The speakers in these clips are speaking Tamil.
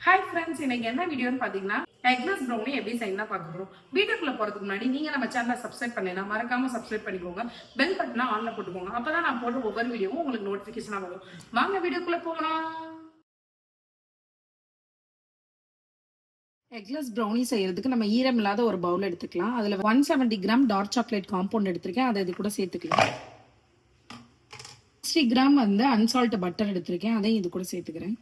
ஹாய் ஃப்ரெண்ட்ஸ், இன்னைக்கு என்ன வீடியோன்னு பாத்தீங்கன்னா எக்லெஸ் ப்ரௌனி எப்படி செய்யணும் பார்க்க போறோம். வீடியோக்குள்ள போறதுக்கு முன்னாடி நீங்க நம்ம சேனலை சப்ஸ்கிரைப் பண்ணலைன்னா மறக்காம சப்ஸ்கிரைப் பண்ணிக்கோங்க. பெல் பட்டனை ஆன்ல போட்டுக்கோங்க. அப்பதான் நான் போடுற ஒவ்வொரு வீடியோவும் உங்களுக்கு நோட்டிபிகேஷனா வரும். வாங்க வீடியோக்குள்ள போகலாம். எக்லெஸ் ப்ரௌனி செய்யறதுக்கு நம்ம ஈரம் இல்லாத ஒரு பவுல் எடுத்துக்கலாம். அதுல 170 கிராம் டார்க் சாக்லேட் காம்பவுண்ட் எடுத்திருக்கேன். அதை இது கூட சேர்த்துக்கலாம். 60 கிராம் வந்து அன்சால்ட் பட்டர் எடுத்திருக்கேன். அதையும் இது கூட சேர்த்துக்கிறேன்.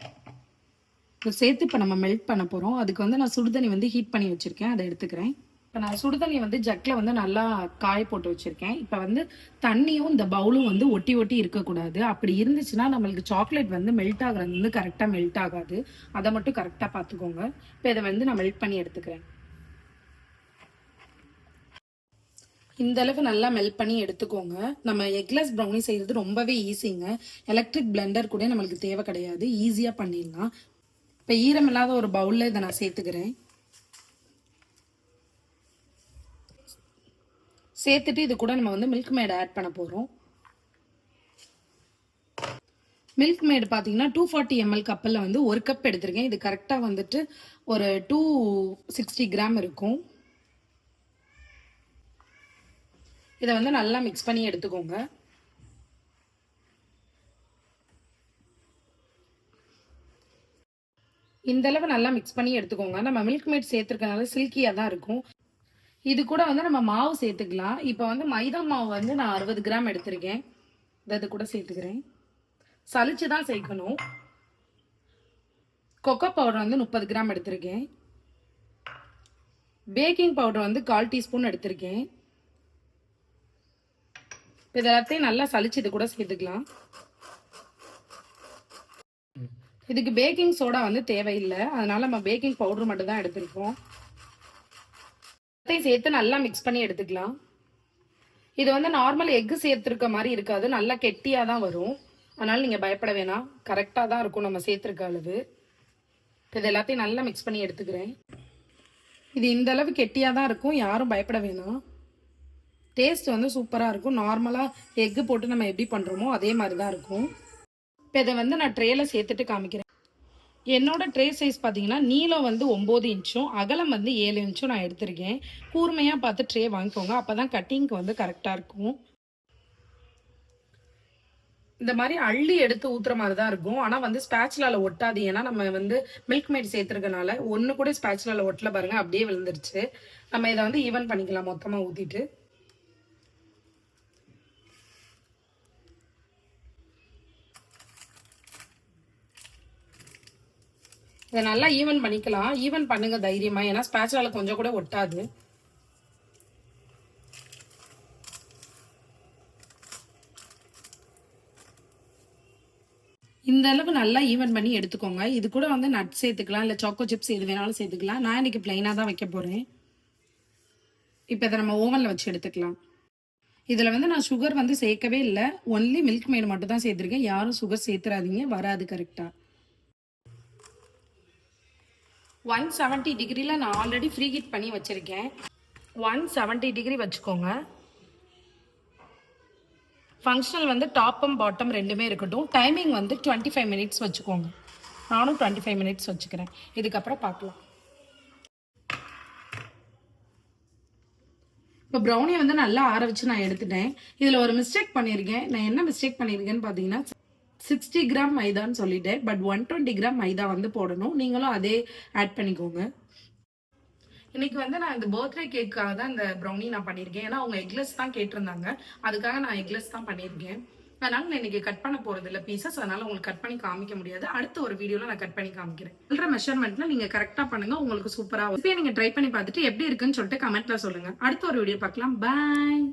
சேர்த்து இப்போ நம்ம மெல்ட் பண்ண போகிறோம். அதுக்கு வந்து நான் சுடுதண்ணி வந்து ஹீட் பண்ணி வச்சுருக்கேன். அதை எடுத்துக்கிறேன். இப்போ நான் சுடுதண்ணி வந்து ஜக்கில் வந்து நல்லா காய போட்டு வச்சுருக்கேன். இப்போ வந்து தண்ணியும் இந்த பவுலும் வந்து ஒட்டி ஒட்டி இருக்கக்கூடாது. அப்படி இருந்துச்சுன்னா நம்மளுக்கு சாக்லேட் வந்து மெல்ட் ஆகிறது வந்து கரெக்டாக மெல்ட் ஆகாது. அதை மட்டும் கரெக்டாக பார்த்துக்கோங்க. இப்போ இதை வந்து நான் மெல்ட் பண்ணி எடுத்துக்கிறேன். இந்த அளவு நல்லா மெல்ட் பண்ணி எடுத்துக்கோங்க. நம்ம எக்லெஸ் ப்ரௌனி செய்கிறது ரொம்பவே ஈஸிங்க. எலக்ட்ரிக் பிளெண்டர் கூட நம்மளுக்கு தேவை கிடையாது. ஈஸியாக பண்ணிடலாம். இப்போ ஈரம் இல்லாத ஒரு பவுலில் இதை நான் சேர்த்துக்கிறேன். சேர்த்துட்டு இது கூட நம்ம வந்து மில்க் மேட் ஆட் பண்ண போகிறோம். மில்க் மேடு பார்த்தீங்கன்னா 240 ml கப்பில் வந்து 1 கப் எடுத்திருக்கேன். இது கரெக்டாக வந்துட்டு ஒரு 260 கிராம் இருக்கும். இதை வந்து நல்லா மிக்ஸ் பண்ணி எடுத்துக்கோங்க. இந்த அளவு நல்லா மிக்ஸ் பண்ணி எடுத்துக்கோங்க. நம்ம மில்க் மேட் சேர்த்துருக்கனால சில்கியாக தான் இருக்கும். இது கூட வந்து நம்ம மாவு சேர்த்துக்கலாம். இப்போ வந்து மைதா மாவு வந்து நான் 60 கிராம் எடுத்திருக்கேன். இது கூட சேர்த்துக்கிறேன். சலிச்சு தான் சேர்க்கணும். கொக்கோ பவுடர் வந்து 30 கிராம் எடுத்திருக்கேன். பேக்கிங் பவுடர் வந்து 1/4 டீஸ்பூன் எடுத்திருக்கேன். இது எல்லாத்தையும் நல்லா சலிச்சு இது கூட சேர்த்துக்கலாம். இதுக்கு பேக்கிங் சோடா வந்து தேவையில்லை. அதனால நம்ம பேக்கிங் பவுடர் மட்டும் தான் எடுத்திருக்கோம். சேர்த்து நல்லா மிக்ஸ் பண்ணி எடுத்துக்கலாம். இது வந்து நார்மல் எக்கு சேர்த்துருக்க மாதிரி இருக்காது. நல்லா கெட்டியா தான் வரும். அதனால நீங்க பயப்பட வேணாம். கரெக்டா தான் இருக்கும் நம்ம சேர்த்துருக்க அளவு. இது எல்லாத்தையும் நல்லா மிக்ஸ் பண்ணி எடுத்துக்கிறேன். இது இந்த அளவு கெட்டியா தான் இருக்கும். யாரும் பயப்பட வேணாம். டேஸ்ட் வந்து சூப்பரா இருக்கும். நார்மலா எக்கு போட்டு நம்ம எப்படி பண்றோமோ அதே மாதிரி தான் இருக்கும். இப்போ இதை வந்து நான் ட்ரேல சேர்த்துட்டு காமிக்கிறேன். என்னோட ட்ரே சைஸ் பார்த்தீங்கன்னா நீளம் வந்து 9 இன்ச்சும் அகலம் வந்து 7 இன்ச்சும் நான் எடுத்திருக்கேன். கூர்மையாக பார்த்து ட்ரே வாங்கிக்கோங்க. அப்போ தான் கட்டிங்க்கு வந்து கரெக்டாக இருக்கும். இந்த மாதிரி அள்ளி எடுத்து ஊற்றுற மாதிரி தான் இருக்கும். ஆனால் வந்து ஸ்பேச்சுலால ஒட்டாது. ஏன்னா நம்ம வந்து மில்க் மேட் சேர்த்துருக்கனால ஒன்று கூட ஸ்பேச்சுலால ஒட்டல பாருங்க, அப்படியே விழுந்துருச்சு. நம்ம இதை வந்து ஈவன் பண்ணிக்கலாம் மொத்தமாக ஊற்றிட்டு. இதை நல்லா ஈவன் பண்ணிக்கலாம். ஈவன் பண்ணுங்க தைரியமா, ஏன்னா ஸ்பேச்சுலால கொஞ்சம் கூட ஒட்டாது. இந்த அளவு நல்லா ஈவன் பண்ணி எடுத்துக்கோங்க. இது கூட வந்து நட்ஸ் சேர்த்துக்கலாம், இல்லை சாக்கோ சிப்ஸ் எது வேணாலும் சேர்த்துக்கலாம். நான் இன்னைக்கு பிளைனாக தான் வைக்க போறேன். இப்போ இதை நம்ம ஓவனில் வச்சு எடுத்துக்கலாம். இதில் வந்து நான் சுகர் வந்து சேர்க்கவே இல்லை. ஒன்லி மில்க் மேட் மட்டும் தான் சேர்த்துருக்கேன். யாரும் சுகர் சேர்த்துறாதீங்க, வராது கரெக்டாக. 170 டிகிரியில் நான் ஆல்ரெடி ஃப்ரீ ஹீட் பண்ணி வச்சுருக்கேன். 170 டிகிரி வச்சுக்கோங்க. ஃபங்க்ஷனல் வந்து டாப் அண்ட் பாட்டம் ரெண்டுமே இருக்கட்டும். டைமிங் வந்து 25 மினிட்ஸ் வச்சுக்கோங்க. நானும் 25 மினிட்ஸ் வச்சுக்கிறேன். இதுக்கப்புறம் பார்க்கலாம். இப்போ ப்ரௌனி வந்து நல்லா ஆற வச்சு நான் எடுத்துட்டேன். இதில் ஒரு மிஸ்டேக் பண்ணியிருக்கேன். நான் என்ன மிஸ்டேக் பண்ணியிருக்கேன்னு பார்த்தீங்கன்னா 60 கிராம் மைதான்னு சொல்லிட்டேன். பட் 120 கிராம் மைதா வந்து போடணும். நீங்களும் அதே ஆட் பண்ணிக்கோங்க. இன்னைக்கு வந்து நான் இந்த பர்த்டே கேக்காக தான் இந்த ப்ரௌனி நான் பண்ணியிருக்கேன். ஏன்னா அவங்க எக்லெஸ் தான் கேட்டிருந்தாங்க. அதுக்காக நான் எக்லெஸ் தான் பண்ணியிருக்கேன். அதனால நான் இன்னைக்கு கட் பண்ண போறது இல்லை பீசஸ். அதனால உங்களுக்கு கட் பண்ணி காமிக்க முடியாது. அடுத்த ஒரு வீடியோல நான் கட் பண்ணி காமிக்கிறேன். சொல்ற மெஷர்மெண்ட்ல நீங்க கரெக்டா பண்ணுங்க. உங்களுக்கு சூப்பரா. இப்போ நீங்க ட்ரை பண்ணி பார்த்துட்டு எப்படி இருக்குன்னு சொல்லிட்டு கமெண்ட்ல சொல்லுங்க. அடுத்த ஒரு வீடியோ பார்க்கலாம். பாய்.